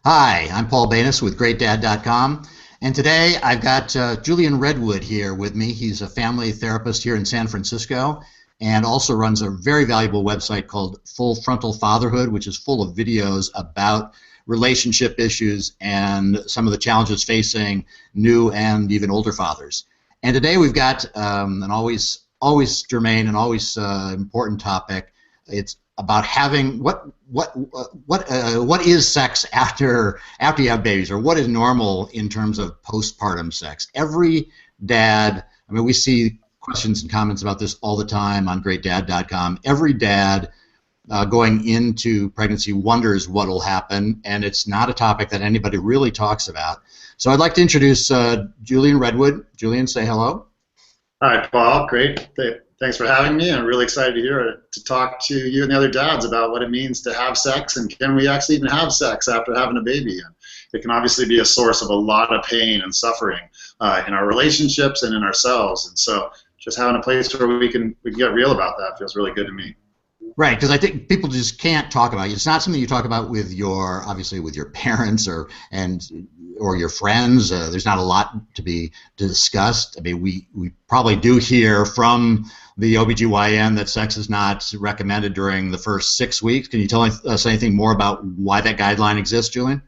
Hi, I'm Paul Banas with GreatDad.com, and today I've got Julian Redwood here with me. He's a family therapist here in San Francisco and also runs a very valuable website called Full Frontal Fatherhood, which is full of videos about relationship issues and some of the challenges facing new and even older fathers. And today we've got an always germane and always important topic. It's about having what is sex after you have babies, or what is normal in terms of postpartum sex. Every dad, I mean, we see questions and comments about this all the time on GreatDad.com. Every dad going into pregnancy wonders what will happen, and it's not a topic that anybody really talks about. So I'd like to introduce Julian Redwood. Julian, say hello. Hi, Paul. Great. Thanks for having me. I'm really excited to talk to you and the other dads about what it means to have sex, and can we actually even have sex after having a baby. And it can obviously be a source of a lot of pain and suffering in our relationships and in ourselves. And so just having a place where we can get real about that feels really good to me. Right, because I think people just can't talk about it. It's not something you talk about with your parents or your friends. There's not a lot to be discussed. I mean, we probably do hear from the OBGYN that sex is not recommended during the first 6 weeks. Can you tell us anything more about why that guideline exists, Julian?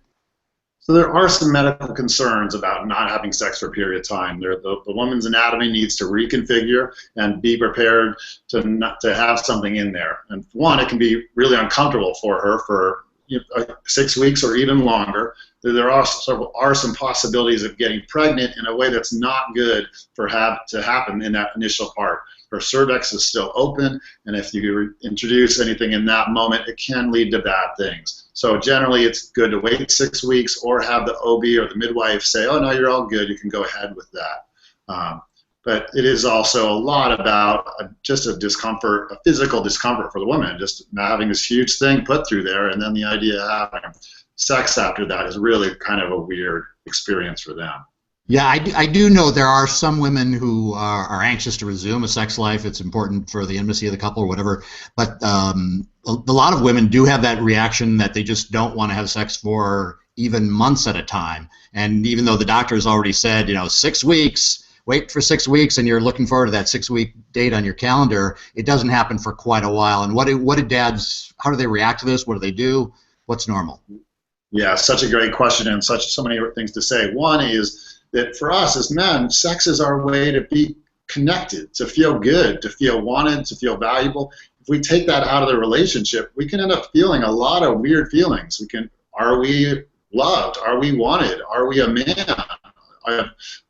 So there are some medical concerns about not having sex for a period of time. The woman's anatomy needs to reconfigure and be prepared to have something in there. And one, it can be really uncomfortable for her for 6 weeks or even longer. There are some possibilities of getting pregnant in a way that's not good to happen in that initial part. Her cervix is still open, and if you introduce anything in that moment, it can lead to bad things. So generally, it's good to wait 6 weeks or have the OB or the midwife say, "Oh no, you're all good. You can go ahead with that." But it is also a lot about just a discomfort, a physical discomfort for the woman, just not having this huge thing put through there, and then the idea of having sex after that is really kind of a weird experience for them. Yeah, I do know there are some women who are anxious to resume a sex life. It's important for the intimacy of the couple or whatever. But a lot of women do have that reaction that they just don't want to have sex for even months at a time. And even though the doctor has already said, 6 weeks, wait for 6 weeks, and you're looking forward to that 6-week date on your calendar, it doesn't happen for quite a while. And how do they react to this? What do they do? What's normal? Yeah, such a great question, and so many things to say. One is that for us as men, sex is our way to be connected, to feel good, to feel wanted, to feel valuable. If we take that out of the relationship, we can end up feeling a lot of weird feelings. Are we loved? Are we wanted? Are we a man?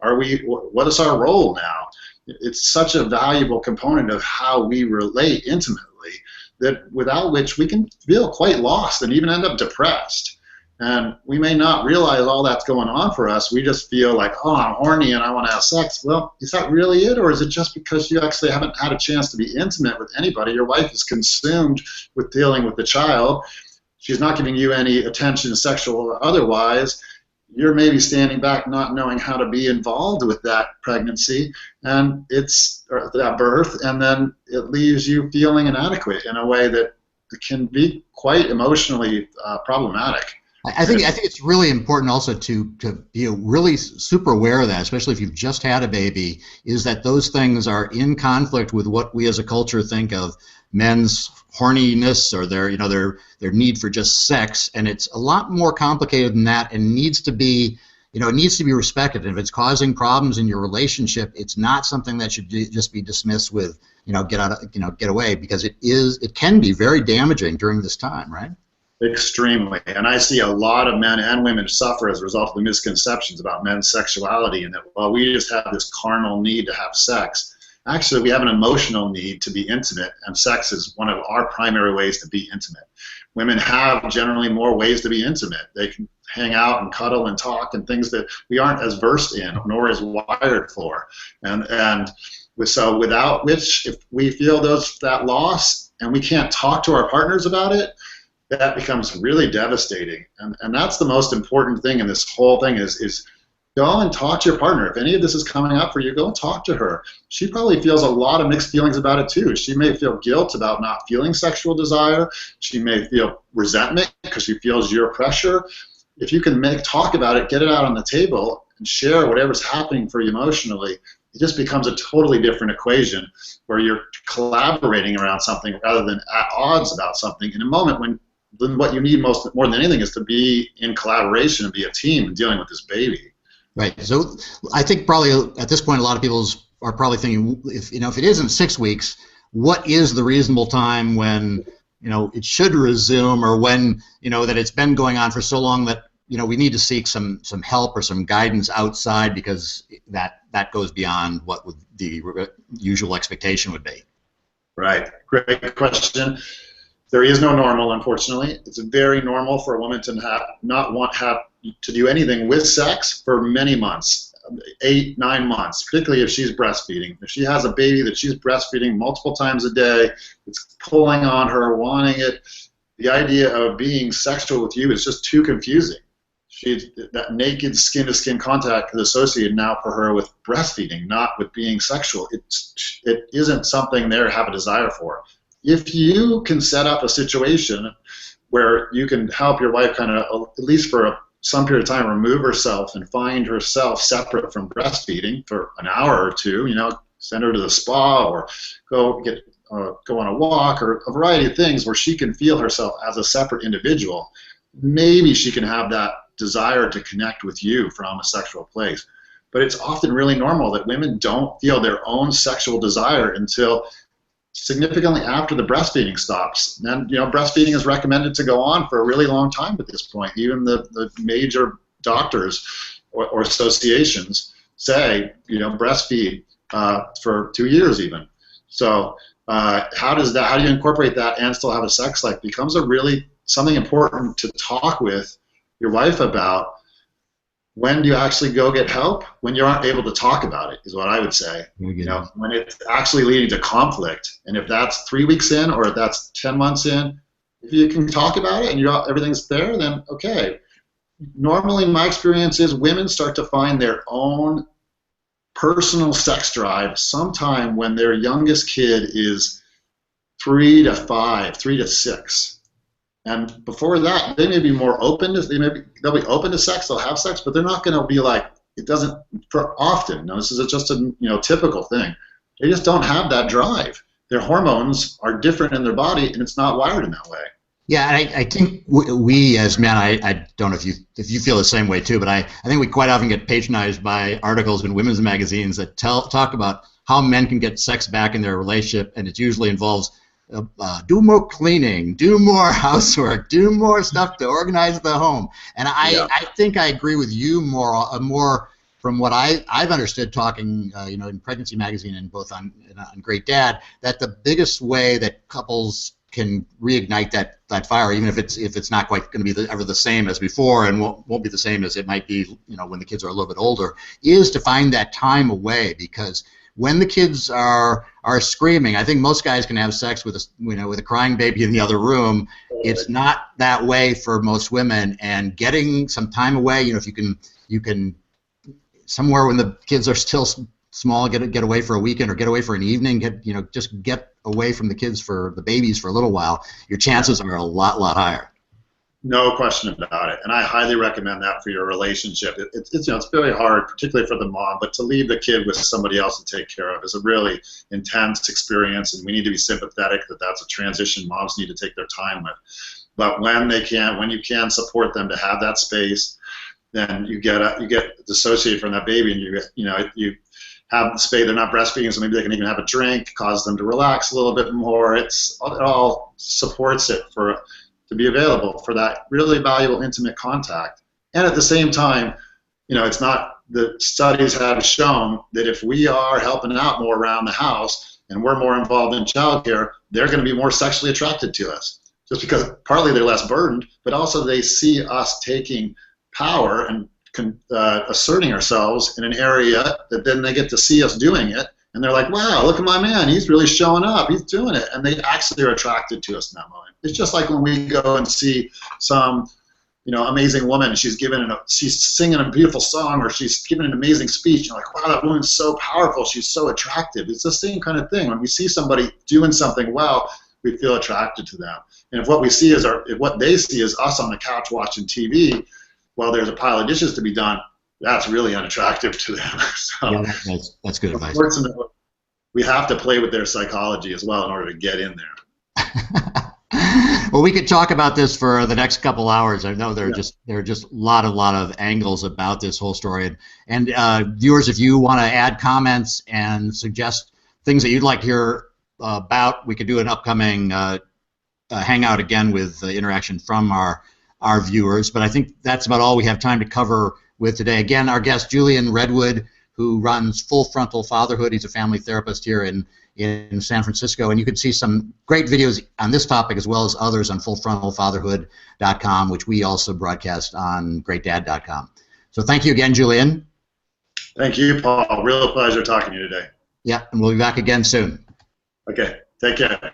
What is our role now? It's such a valuable component of how we relate intimately, that without which we can feel quite lost and even end up depressed. And we may not realize all that's going on for us. We just feel like, oh, I'm horny and I want to have sex. Well, is that really it? Or is it just because you actually haven't had a chance to be intimate with anybody? Your wife is consumed with dealing with the child. She's not giving you any attention, sexual or otherwise. You're maybe standing back not knowing how to be involved with that pregnancy or that birth, and then it leaves you feeling inadequate in a way that can be quite emotionally problematic. I think it's really important also to be really super aware of that, especially if you've just had a baby, is that those things are in conflict with what we as a culture think of men's horniness or their need for just sex, and it's a lot more complicated than that, and needs to be respected. And if it's causing problems in your relationship, it's not something that should just be dismissed with get away, because it can be very damaging during this time, right? Extremely. And I see a lot of men and women suffer as a result of the misconceptions about men's sexuality, and that while we just have this carnal need to have sex, actually we have an emotional need to be intimate, and sex is one of our primary ways to be intimate. Women have generally more ways to be intimate. They can hang out and cuddle and talk and things that we aren't as versed in nor as wired for. So without which, if we feel that loss and we can't talk to our partners about it, that becomes really devastating. And that's the most important thing in this whole thing is go and talk to your partner. If any of this is coming up for you, go and talk to her. She probably feels a lot of mixed feelings about it too. She may feel guilt about not feeling sexual desire. She may feel resentment because she feels your pressure. if you can talk about it, get it out on the table, and share whatever's happening for you emotionally, it just becomes a totally different equation where you're collaborating around something rather than at odds about something in a moment when what you need more than anything is to be in collaboration and be a team dealing with this baby. Right. So I think probably at this point a lot of people are probably thinking, if it isn't 6 weeks, what is the reasonable time when it should resume, or when that it's been going on for so long that we need to seek some help or some guidance outside, because that goes beyond what the usual expectation would be. Right. Great question. There is no normal, unfortunately. It's very normal for a woman to not have to do anything with sex for many months, 8, 9 months, particularly if she's breastfeeding. If she has a baby that she's breastfeeding multiple times a day, it's pulling on her, wanting it. The idea of being sexual with you is just too confusing. That naked skin-to-skin contact is associated now for her with breastfeeding, not with being sexual. It isn't something they have a desire for. If you can set up a situation where you can help your wife kind of, at least for some period of time, remove herself and find herself separate from breastfeeding for an hour or two, send her to the spa or go on a walk, or a variety of things where she can feel herself as a separate individual, maybe she can have that desire to connect with you from a sexual place. But it's often really normal that women don't feel their own sexual desire until significantly after the breastfeeding stops. And breastfeeding is recommended to go on for a really long time at this point. Even the major doctors or associations say, breastfeed for 2 years even. So how do you incorporate that and still have a sex life? Becomes something important to talk with your wife about. When do you actually go get help? When you aren't able to talk about it, is what I would say. When it's actually leading to conflict. And if that's 3 weeks in, or if that's 10 months in, if you can talk about it and everything's there, then okay. Normally, my experience is women start to find their own personal sex drive sometime when their youngest kid is 3 to 5, 3 to 6. And before that, they may be more open. They'll be open to sex. They'll have sex, but they're not going to be like, it doesn't for often. No, this is just a typical thing. They just don't have that drive. Their hormones are different in their body, and it's not wired in that way. Yeah, I think we as men, I don't know if you feel the same way too, but I think we quite often get patronized by articles in women's magazines that talk about how men can get sex back in their relationship, and it usually involves do more cleaning, do more housework, do more stuff to organize the home. And I think I agree with you more from what I've understood talking, in Pregnancy Magazine and both on Great Dad, that the biggest way that couples can reignite that fire, even if it's not quite going to be ever the same as before, and won't be the same as it might be, when the kids are a little bit older, is to find that time away. Because when the kids are screaming, I think most guys can have sex with a crying baby in the other room. It's not that way for most women, and getting some time away, if you can somewhere when the kids are still small, get away for a weekend or get away for an evening, just get away from the kids, for the babies, for a little while, your chances are a lot higher. No question about it, and I highly recommend that for your relationship. It's very hard, particularly for the mom, but to leave the kid with somebody else to take care of is a really intense experience, and we need to be sympathetic that that's a transition moms need to take their time with. But when you can support them to have that space, then you get dissociated from that baby, and you have the space. They're not breastfeeding, so maybe they can even have a drink, cause them to relax a little bit more. It all supports it to be available for that really valuable intimate contact. And at the same time, the studies have shown that if we are helping out more around the house and we're more involved in childcare, they're going to be more sexually attracted to us. Just because partly they're less burdened, but also they see us taking power and asserting ourselves in an area that then they get to see us doing it. And they're like, wow, look at my man. He's really showing up. He's doing it. And they actually are attracted to us in that moment. It's just like when we go and see some, amazing woman. She's singing a beautiful song, or she's giving an amazing speech. You're like, wow, that woman's so powerful. She's so attractive. It's the same kind of thing. When we see somebody doing something well, we feel attracted to them. And if what we see is what they see is us on the couch watching TV, while there's a pile of dishes to be done, that's really unattractive to them. So, yeah, that's good advice. Unfortunately, we have to play with their psychology as well in order to get in there. Well, we could talk about this for the next couple hours. I know there are just a lot of angles about this whole story. And viewers, if you want to add comments and suggest things that you'd like to hear about, we could do an upcoming hangout again with interaction from our viewers. But I think that's about all we have time to cover with today. Again, our guest, Julian Redwood, who runs Full Frontal Fatherhood. He's a family therapist here in San Francisco, and you can see some great videos on this topic as well as others on fullfrontalfatherhood.com, which we also broadcast on GreatDad.com. So thank you again, Julian. Thank you, Paul. Real pleasure talking to you today. Yeah, and we'll be back again soon. Okay, take care.